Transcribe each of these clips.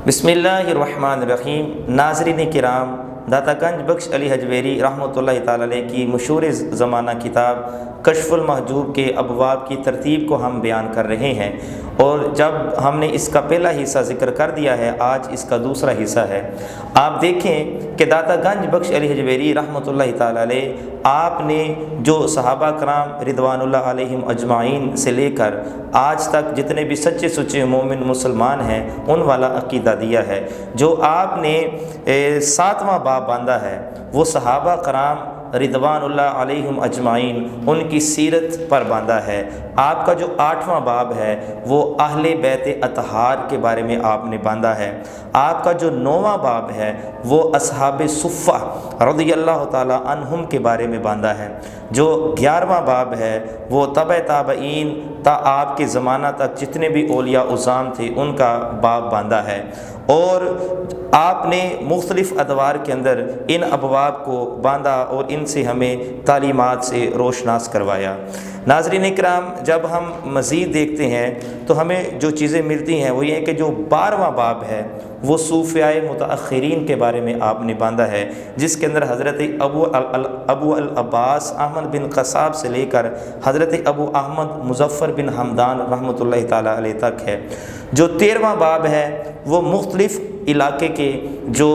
बिस्मिल्लाहिर्रहमानिर्रहीम। नाज़रीन किराम, दाता गंज बख्श अली हजवेरी रहमतुल्लाहि ताला अलैह की मशहूर ज़माना किताब कश्फ़ुल महजूब के अबवाब की तरतीब को हम बयान कर रहे हैं, और जब हमने इसका पहला हिस्सा ज़िक्र कर दिया है, आज इसका दूसरा हिस्सा है। आप देखें कि दाता गंज बख्श अली हजवेरी रहमतुल्लाहि ताला अलैह आपने जो सहाबा कराम रिदवानुल्लाह अलैहिम अजमाइन से लेकर आज तक जितने भी सच्चे सुच्चे मोमिन मुसलमान हैं उन वाला अक़ीदा दिया है। जो आपने 7वां बाब बांधा है वो सहाबा कराम रिदवानुल्लाह अलैहिम अजमाइन उनकी सीरत पर बांधा है। आपका जो 8वां बाब है वो अहले बैत अतहार के बारे में आपने बांधा है। आपका जो 9वां बाब है वो असहाबे सुफ़्फ़ा रज़ियल्लाहु ताला अन्हुम के बारे में बांधा है। जो 11वां बाब है वो तबे ताबईन ता आपके ज़माना तक जितने भी औलिया उज़ाम थे उनका बाब बांधा है। और आपने मुख्तलिफ़ अदवार के अंदर इन अबवाब को बांधा और इनसे हमें तालीमात से रोशनास करवाया। नाज़रीन इकराम, जब हम मज़ीद देखते हैं तो हमें जो चीज़ें मिलती हैं वो ये है कि जो 12वां बाब है वो सूफ़ियाए मुतअख़िरीन के बारे में आपने बांधा है, जिसके अंदर हज़रत अबू अल अब्बास अहमद बिन क़साब से लेकर हज़रत अबू अहमद मुज़फ़्फ़र बिन हमदान रहमतुल्लाहि ताला अलैह तक है। जो 13वां बाब है वो मुख्तलिफ़ इलाके के जो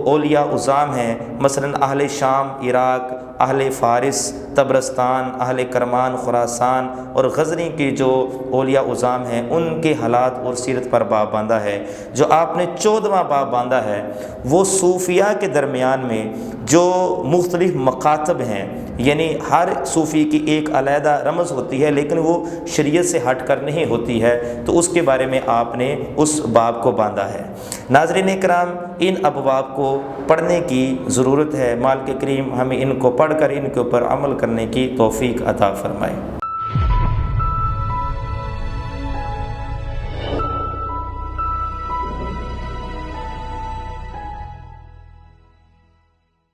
औलिया उज़ाम हैं, मसलन अहले शाम इराक़, अहले फ़ारिस तबरस्तान, अहले करमान खुरासान और गज़नी के जो औलिया उज़ाम हैं उनके हालात और सीरत पर बाब बांधा है। जो आपने 14वां बाब बांधा है वो सूफ़िया के दरमियान में जो मुख्तलिफ़ मकातब हैं, यानी हर सूफ़ी की एक अलहदा रमज़ होती है लेकिन वो शरीयत से हट कर नहीं होती है, तो उसके बारे में आपने उस बाब को बांधा है। नाज़रीन इकराम, इन अबवाब को पढ़ने की ज़रूरत है। मालिक करीम हमें इनको पढ़कर इनके ऊपर अमल करने की तौफ़ीक अता फ़रमाए।